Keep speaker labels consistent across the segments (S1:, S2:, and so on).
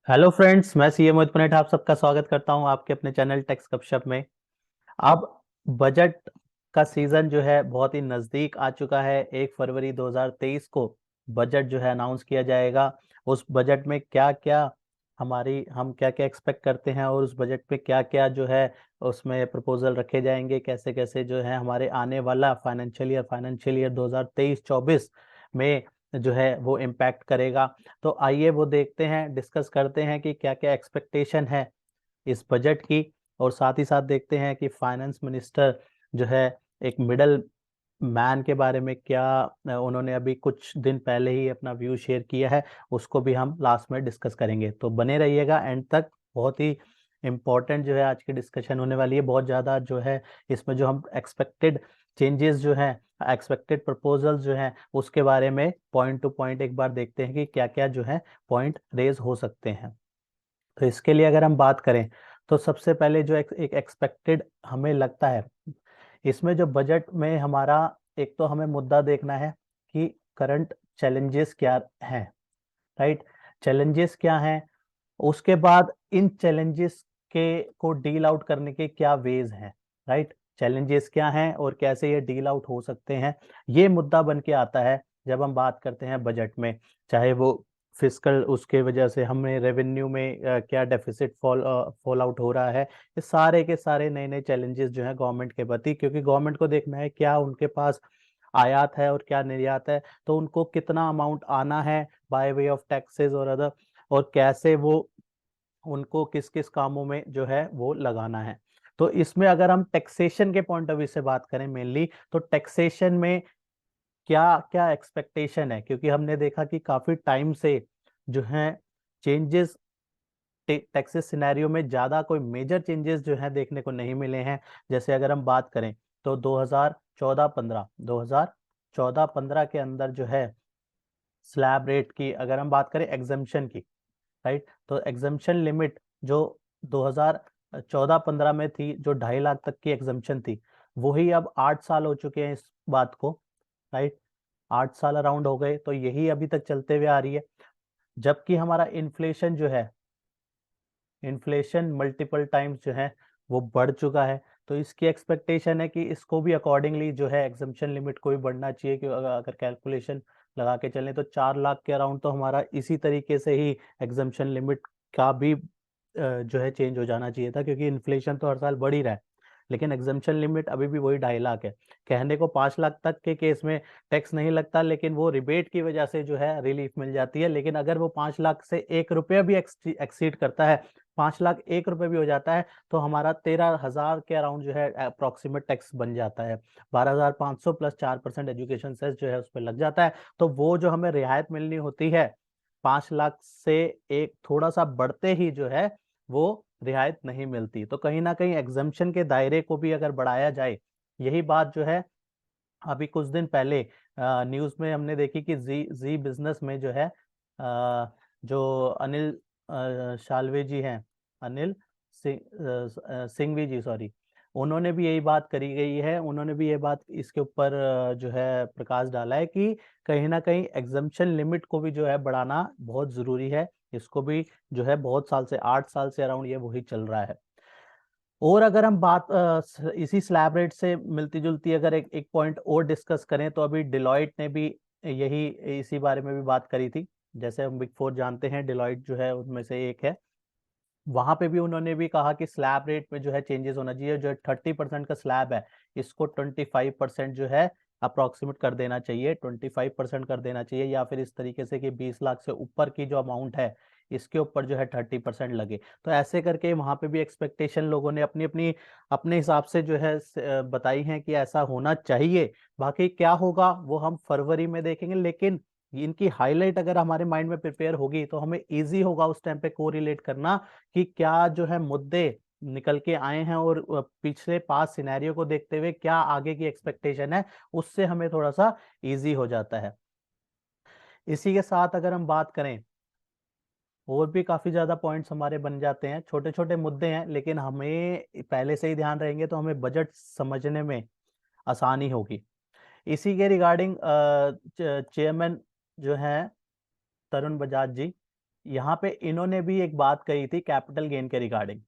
S1: Hello friends, मैं CA मोहित पुनेठ आप सबका स्वागत करता हूं आपके अपने चैनल टेक्स गपशप में। अब बजट का सीजन जो है बहुत ही नजदीक आ चुका है। 1 फरवरी 2023 को बजट जो है अनाउंस किया जाएगा। उस बजट में क्या क्या हम क्या क्या एक्सपेक्ट करते हैं और उस बजट पे क्या क्या जो है उसमें प्रपोजल रखे जाएंगे, कैसे कैसे जो है हमारे आने वाला फाइनेंशियल ईयर 2023-24 में जो है वो इम्पैक्ट करेगा। तो आइए वो देखते हैं, डिस्कस करते हैं कि क्या क्या एक्सपेक्टेशन है इस बजट की। और साथ ही साथ देखते हैं कि फाइनेंस मिनिस्टर जो है एक मिडल मैन के बारे में क्या उन्होंने अभी कुछ दिन पहले ही अपना व्यू शेयर किया है, उसको भी हम लास्ट में डिस्कस करेंगे। तो बने रहिएगा एंड तक। बहुत ही इम्पोर्टेंट जो है आज की डिस्कशन होने वाली है। बहुत ज़्यादा जो है इसमें जो हम एक्सपेक्टेड चेंजेस जो हैं, एक्सपेक्टेड प्रपोजल्स जो हैं, उसके बारे में पॉइंट टू पॉइंट एक बार देखते हैं कि क्या क्या जो है पॉइंट रेज हो सकते हैं। तो इसके लिए अगर हम बात करें तो सबसे पहले जो एक एक्सपेक्टेड हमें लगता है इसमें जो बजट में हमारा एक तो हमें मुद्दा देखना है कि करंट चैलेंजेस क्या हैं। राइट, चैलेंजेस क्या हैं, उसके बाद इन चैलेंजेस के को डील आउट करने के क्या वेज हैं। राइट, चैलेंजेस क्या हैं और कैसे ये डील आउट हो सकते हैं, ये मुद्दा बन के आता है जब हम बात करते हैं बजट में। चाहे वो फिस्कल उसके वजह से हमें रेवेन्यू में क्या डेफिसिट फॉल आउट हो रहा है, ये सारे के सारे नए नए चैलेंजेस जो हैं गवर्नमेंट के प्रति, क्योंकि गवर्नमेंट को देखना है क्या उनके पास आयात है और क्या निर्यात है, तो उनको कितना अमाउंट आना है बाय वे ऑफ टैक्सेस और अदर, और कैसे वो उनको किस किस कामों में जो है वो लगाना है। तो इसमें अगर हम टैक्सेशन के पॉइंट ऑफ व्यू से बात करें मेनली, तो टैक्सेशन में क्या क्या एक्सपेक्टेशन है, क्योंकि हमने देखा कि काफी टाइम से जो है चेंजेस टैक्सेस सिनेरियो में ज्यादा कोई मेजर चेंजेस जो है देखने को नहीं मिले हैं। जैसे अगर हम बात करें तो 2014-15 के अंदर जो है स्लैब रेट की अगर हम बात करें एग्जम्पशन की, राइट, तो एग्जम्पशन लिमिट जो 2014-15 में थी, जो 2.5 लाख तक की एग्जम्पशन थी, वही अब 8 साल हो चुके हैं इस बात को। राइट, 8 साल अराउंड हो गए, तो यही अभी तक चलते हुए आ रही है। जबकि हमारा इन्फ्लेशन जो है, इन्फ्लेशन मल्टीपल टाइम्स जो है वो बढ़ चुका है। तो इसकी एक्सपेक्टेशन है कि इसको भी अकॉर्डिंगली जो है एग्जम्पशन लिमिट को भी बढ़ना चाहिए। कि अगर कैलकुलेशन लगा के चलें तो 4 लाख के अराउंड तो हमारा इसी तरीके से ही एग्जम्पशन लिमिट का भी जो है चेंज हो जाना चाहिए था, क्योंकि इन्फ्लेशन तो हर साल बढ़ ही रहा है। लेकिन एग्जम्पशन लिमिट अभी भी वही 2.5 लाख है। कहने को 5 लाख तक के केस में टैक्स नहीं लगता, लेकिन वो रिबेट की वजह से जो है रिलीफ मिल जाती है। लेकिन अगर वो 5 लाख से 1 रुपया भी एक्सीड करता है, 5 लाख 1 रुपये भी हो जाता है, तो हमारा 13,000 के अराउंड जो है अप्रोक्सीमेट टैक्स बन जाता है। 12,500 प्लस 4% एजुकेशन सेस जो है उस पर लग जाता है। तो वो जो हमें रियायत मिलनी होती है 5 लाख से एक थोड़ा सा बढ़ते ही जो है वो रियायत नहीं मिलती। तो कहीं ना कहीं एग्जम्पशन के दायरे को भी अगर बढ़ाया जाए, यही बात जो है अभी कुछ दिन पहले न्यूज़ में हमने देखी कि जी जी बिजनेस में जो है जो अनिल शाल्वे जी हैं, अनिल सिंघवी जी, सॉरी, उन्होंने भी यही बात करी गई है। उन्होंने भी ये बात इसके ऊपर जो है प्रकाश डाला है कि कहीं ना कहीं एग्जम्पशन लिमिट को भी जो है बढ़ाना बहुत जरूरी है। इसको भी जो है बहुत साल से 8 साल से अराउंड ये वही चल रहा है। और अगर हम बात इसी स्लैब रेट से मिलती जुलती अगर एक पॉइंट और डिस्कस करें, तो अभी डिलॉयट ने भी यही इसी बारे में भी बात करी थी। जैसे हम बिग फोर जानते हैं, डिलॉयट जो है उनमें से एक है। वहां पे भी उन्होंने भी कहा कि स्लैब रेट में जो है चेंजेस होना चाहिए। जो 30% का स्लैब है, इसको 25% जो है अप्रोक्सीमेट कर देना चाहिए, 25% कर देना चाहिए, या फिर इस तरीके से कि 20 लाख से ऊपर की जो अमाउंट है इसके ऊपर जो है 30% लगे। तो ऐसे करके वहां पे भी एक्सपेक्टेशन लोगों ने अपनी अपनी अपने हिसाब से जो है बताई है कि ऐसा होना चाहिए। बाकी क्या होगा वो हम फरवरी में देखेंगे, लेकिन इनकी हाईलाइट अगर हमारे माइंड में प्रिपेयर होगी तो हमें इजी होगा उस टाइम पे कोरिलेट करना कि क्या जो है मुद्दे निकल के आए हैं और पिछले पास सिनेरियो को देखते हुए क्या आगे की एक्सपेक्टेशन है, उससे हमें थोड़ा सा इजी हो जाता है। इसी के साथ अगर हम बात करें, और भी काफी ज्यादा पॉइंट्स हमारे बन जाते हैं। छोटे छोटे मुद्दे हैं, लेकिन हमें पहले से ही ध्यान रहेंगे तो हमें बजट समझने में आसानी होगी। इसी के रिगार्डिंग चेयरमैन जो है तरुण बजाज जी, यहाँ पे इन्होंने भी एक बात कही थी कैपिटल गेन के रिगार्डिंग।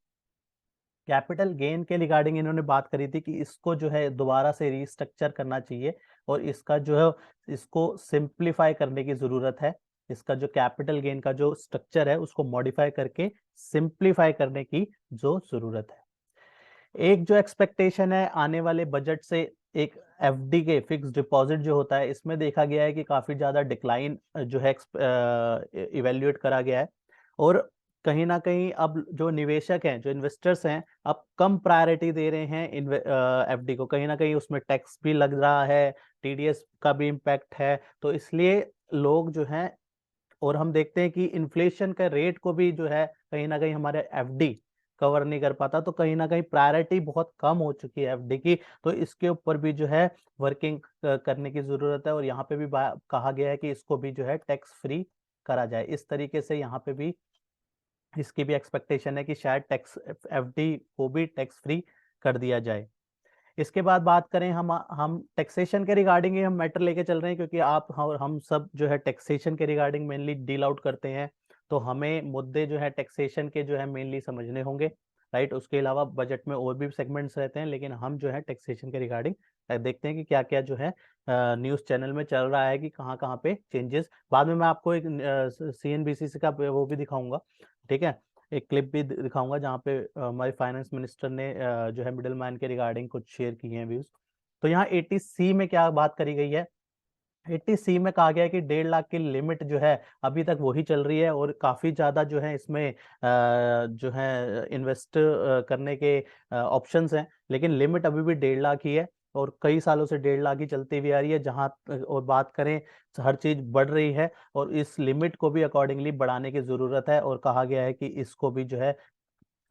S1: कैपिटल गेन के रिगार्डिंग इन्होंने बात करी थी कि इसको जो है दोबारा से रीस्ट्रक्चर करना चाहिए और इसका जो है इसको सिंप्लीफाई करने की जरूरत है। इसका जो कैपिटल गेन का जो स्ट्रक्चर है उसको मॉडिफाई करके सिंप्लीफाई करने की जो जरूरत है। एक जो एक्सपेक्टेशन है आने वाले बजट से, एक एफडी के फिक्स डिपॉजिट जो होता है इसमें देखा गया है कि काफी ज्यादा डिक्लाइन जो है इवेल्युएट करा गया है और कहीं ना कहीं अब जो निवेशक हैं, जो इन्वेस्टर्स हैं, अब कम प्रायोरिटी दे रहे हैं एफडी को। कहीं ना कहीं उसमें टैक्स भी लग रहा है, टीडीएस का भी इम्पैक्ट है, तो इसलिए लोग जो हैं, और हम देखते हैं कि इन्फ्लेशन का रेट को भी जो है कहीं ना कहीं हमारे एफडी कवर नहीं कर पाता, तो कहीं ना कहीं प्रायोरिटी बहुत कम हो चुकी है एफडी की। तो इसके ऊपर भी जो है वर्किंग करने की जरूरत है और यहाँ पे भी कहा गया है कि इसको भी जो है टैक्स फ्री करा जाए। इस तरीके से यहाँ पे भी इसकी भी एक्सपेक्टेशन है कि शायद टैक्स एफडी को भी टैक्स फ्री कर दिया जाए। इसके बाद बात करें हम टैक्सेशन के रिगार्डिंग ही हम मैटर लेके चल रहे हैं, क्योंकि आप हम सब जो है टैक्सेशन के रिगार्डिंग मेनली डील आउट करते हैं, तो हमें मुद्दे जो है टैक्सेशन के जो है मेनली समझने होंगे, राइट। उसके अलावा बजट में और भी सेगमेंट्स रहते हैं, लेकिन हम जो है टैक्सेशन के रिगार्डिंग देखते हैं कि क्या क्या जो है न्यूज़ चैनल में चल रहा है, कि कहाँ कहाँ पे चेंजेस। बाद में मैं आपको एक सीएनबीसी का वो भी दिखाऊंगा, ठीक है, एक क्लिप भी दिखाऊंगा जहाँ पे हमारे फाइनेंस मिनिस्टर ने जो है मिडिल मैन के रिगार्डिंग कुछ शेयर किए हैं व्यूज। तो यहाँ 80C में क्या बात करी गई है, 80C में कहा गया है कि 1.5 लाख की लिमिट जो है अभी तक वही चल रही है और काफी ज्यादा जो है इसमें जो है इन्वेस्ट करने के ऑप्शंस हैं, लेकिन लिमिट अभी भी 1.5 लाख ही है और कई सालों से 1.5 लाख ही चलती हुई आ रही है। जहां और बात करें तो हर चीज बढ़ रही है और इस लिमिट को भी अकॉर्डिंगली बढ़ाने की जरूरत है, और कहा गया है कि इसको भी जो है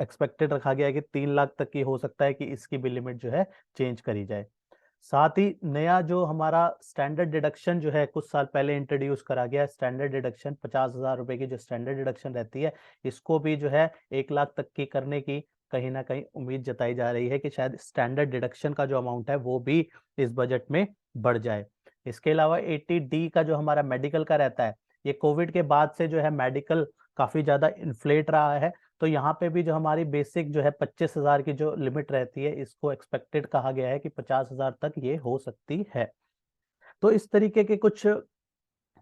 S1: एक्सपेक्टेड रखा गया है कि 3 लाख तक की हो सकता है कि इसकी भी लिमिट जो है चेंज करी जाए। साथ ही नया जो हमारा स्टैंडर्ड डिडक्शन जो है कुछ साल पहले इंट्रोड्यूस करा गया है, स्टैंडर्ड डिडक्शन 50,000 रुपए की जो स्टैंडर्ड डिडक्शन रहती है, इसको भी जो है 1 लाख तक की करने की कहीं ना कहीं उम्मीद जताई जा रही है कि शायद स्टैंडर्ड डिडक्शन का जो अमाउंट है वो भी इस बजट में बढ़ जाए। इसके अलावा 80D का जो हमारा मेडिकल का रहता है, ये कोविड के बाद से जो है मेडिकल काफी ज्यादा इन्फ्लेट रहा है, तो यहाँ पे भी जो हमारी बेसिक जो है 25,000 की जो लिमिट रहती है, इसको एक्सपेक्टेड कहा गया है कि 50,000 तक ये हो सकती है। तो इस तरीके के कुछ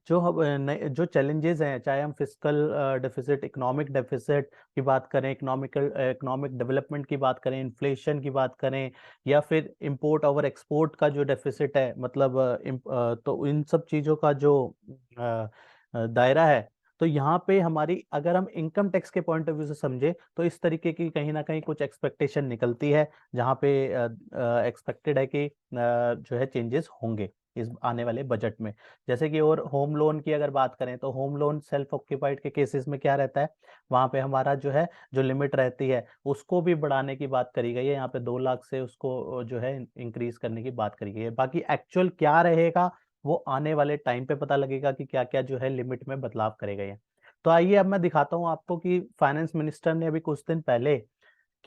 S1: जो चैलेंजेस हैं, चाहे हम फिस्कल डेफिसिट, इकोनॉमिक डेफिसिट की बात करें, इकोनॉमिक डेवलपमेंट की बात करें, इन्फ्लेशन की बात करें, या फिर इंपोर्ट और एक्सपोर्ट का जो डेफिसिट है, मतलब तो इन सब चीज़ों का जो दायरा है, तो यहाँ पे हमारी अगर हम इनकम टैक्स के पॉइंट ऑफ व्यू से समझे तो इस तरीके की कहीं ना कहीं कुछ एक्सपेक्टेशन निकलती है, जहाँ पे एक्सपेक्टेड है कि जो है चेंजेस होंगे इस आने वाले बजट में। जैसे कि और होम लोन की अगर बात करें तो होम लोन सेल्फ ऑक्यूपाइड के केसेस में क्या रहता है, वहां पे हमारा जो है जो लिमिट रहती है उसको भी बढ़ाने की बात करी गई है, यहाँ पे 2 लाख से उसको जो है इंक्रीज करने की बात करी गई है। बाकी एक्चुअल क्या रहेगा वो आने वाले टाइम पे पता लगेगा कि क्या क्या जो है लिमिट में बदलाव करे गए हैं। तो आइए अब मैं दिखाता हूँ आपको कि फाइनेंस मिनिस्टर ने अभी कुछ दिन पहले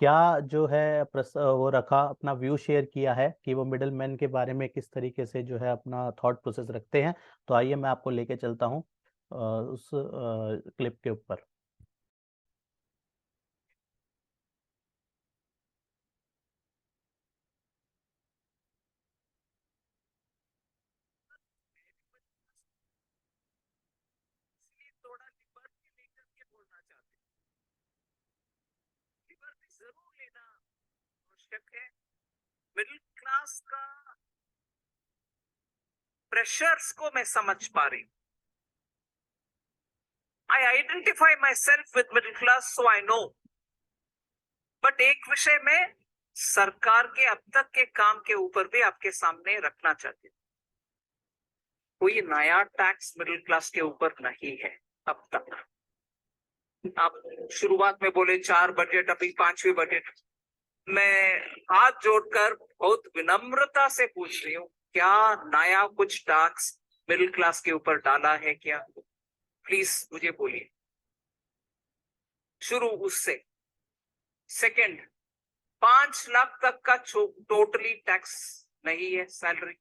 S1: क्या जो है वो रखा, अपना व्यू शेयर किया है कि वो मिडिल मैन के बारे में किस तरीके से जो है अपना थॉट प्रोसेस रखते हैं। तो आइए मैं आपको लेके चलता हूँ उस क्लिप के ऊपर। थोड़ा लिबर्टी लेकर के बोलना चाहते हैं, लिबर्टी जरूर लेना आवश्यक है। मिडिल क्लास का प्रेशर्स को मैं समझ पा रही हूँ। आई identify my self with middle class, so I know. But एक विषय में सरकार के अब तक के काम के ऊपर भी आपके सामने रखना चाहती हूँ। कोई नया टैक्स मिडिल क्लास के ऊपर नहीं है अब तक। आप शुरुआत में बोले 4 बजट, अभी 5वीं बजट। मैं हाथ जोड़कर बहुत विनम्रता से पूछ रही हूँ, क्या नया कुछ टैक्स मिडिल क्लास के ऊपर डाला है क्या? प्लीज मुझे बोलिए। शुरू उससे। सेकंड, 5 लाख तक का टोटली टैक्स नहीं है सैलरी।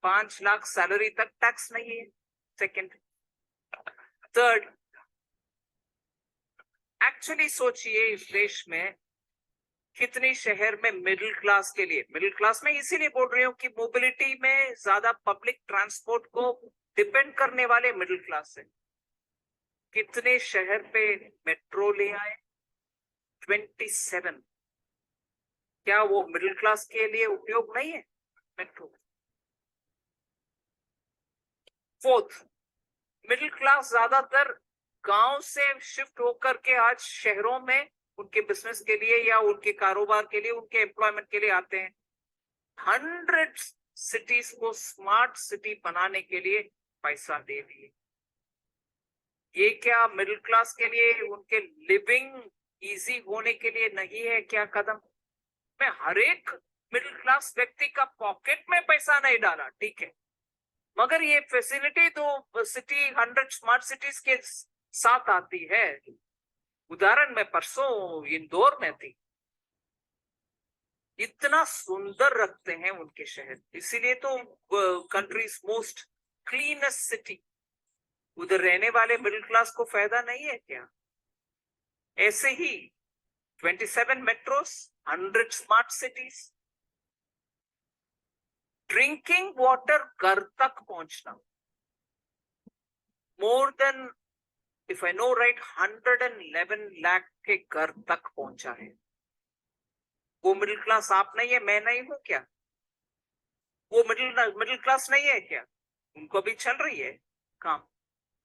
S1: 5 लाख सैलरी तक टैक्स नहीं है। सेकंड। थर्ड,
S2: एक्चुअली सोचिए इस देश में कितनी शहर में मिडिल क्लास के लिए, मिडिल क्लास में इसीलिए बोल रही हूँ कि मोबिलिटी में ज्यादा पब्लिक ट्रांसपोर्ट को डिपेंड करने वाले मिडिल क्लास है, कितने शहर पे मेट्रो ले आए, 27। क्या वो मिडिल क्लास के लिए उपयोग नहीं है मेट्रो? फोर्थ, मिडिल क्लास ज्यादातर गांव से शिफ्ट होकर के आज शहरों में उनके बिजनेस के लिए या उनके कारोबार के लिए, उनके एम्प्लॉयमेंट के लिए आते हैं। 100 सिटीज को स्मार्ट सिटी बनाने के लिए पैसा दे दिए। ये क्या मिडिल क्लास के लिए, उनके लिविंग इजी होने के लिए नहीं है क्या कदम? मैं हर एक मिडिल क्लास व्यक्ति का पॉकेट में पैसा नहीं डाला, ठीक है, मगर ये फैसिलिटी तो सिटी 100 स्मार्ट सिटीज के साथ आती है। उदाहरण में परसों इंदौर में थी, इतना सुंदर रखते हैं उनके शहर, इसीलिए तो कंट्रीज मोस्ट क्लीनेस्ट सिटी। उधर रहने वाले मिडिल क्लास को फायदा नहीं है क्या? ऐसे ही 27 metros, 100 smart cities, drinking water घर तक पहुंचना, more than, if I know right, 111 lakh के घर तक पहुंचा है। वो मिडिल क्लास आप नहीं है, मैं नहीं हूं क्या? वो मिडिल क्लास नहीं है क्या? उनको भी चल रही है काम।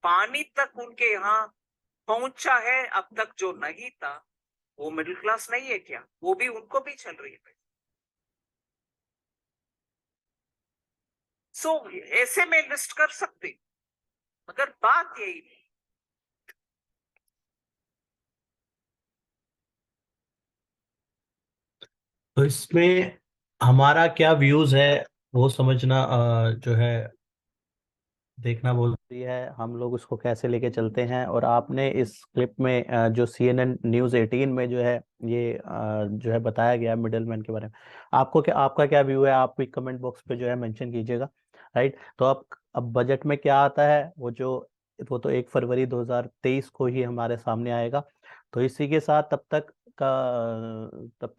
S2: पानी तक उनके यहाँ पहुंचा है अब तक जो नहीं था। वो मिडिल क्लास नहीं है क्या? वो भी, उनको भी चल रही है। सो ऐसे में लिस्ट कर सकते, मगर बात यही नहीं।
S1: तो इसमें हमारा क्या व्यूज है वो समझना जो है देखना बहुत जरूरी है, हम लोग उसको कैसे लेके चलते हैं। और आपने इस क्लिप में जो CNN न्यूज़ 18 में जो है ये जो है बताया गया मिडल मैन के बारे में, आपको क्या, आपका क्या व्यू है, आप भी कमेंट बॉक्स पे जो है मेंशन कीजिएगा। राइट, तो अब बजट में क्या आता है वो तो 1 फरवरी 2023 को ही हमारे सामने आएगा। तो इसी के साथ तब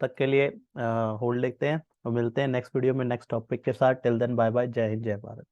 S1: तक के लिए होल्ड लेते हैं और मिलते हैं नेक्स्ट वीडियो में नेक्स्ट टॉपिक के साथ। टिल देन बाय बाय, जय हिंद जय भारत।